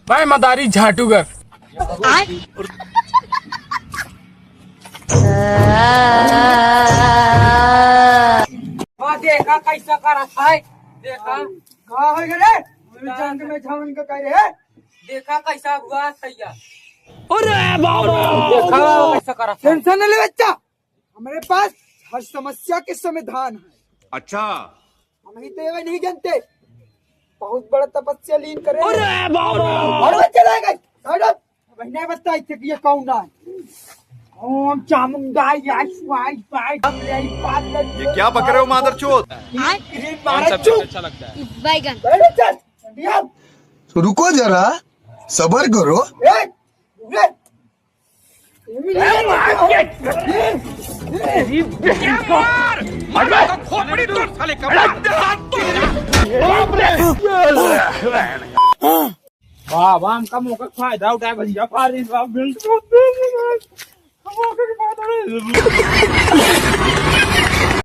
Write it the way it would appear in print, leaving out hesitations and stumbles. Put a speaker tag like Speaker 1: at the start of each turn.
Speaker 1: भाई मदारी झाटूगर। देखा कैसा कर रखा है, देखा
Speaker 2: कहा है रे जान के मैं छावन का कह रहे
Speaker 1: देखा कैसा हुआ सैया। अरे बाबा देखा कैसा कर रखा है।
Speaker 2: टेंशन न ले बच्चा, हमारे पास हर समस्या के समाधान है।
Speaker 3: अच्छा
Speaker 2: हम ही तो नहीं जानते, बहुत बड़ा तपस्या लीन करे।
Speaker 1: अरे बाबा
Speaker 2: और बच्चे रहेगा बहने बताई थे कि ये कौन है। ओम चामुंडा याई स्वाई स्वाई हम ले आई बात लग।
Speaker 3: ये क्या पक रहे हो मादरचोद?
Speaker 2: ग्रीन मारा चुप
Speaker 1: अच्छा लगता है।
Speaker 4: बैगन
Speaker 2: बैठ चल दिया
Speaker 5: तो रुको जरा, सबर करो।
Speaker 2: ए ए
Speaker 3: खोपड़ी तोड़ साले का।
Speaker 1: वाह वाह हमका मौका फायदा उठाया भैया फारिस बाप बिल्कुल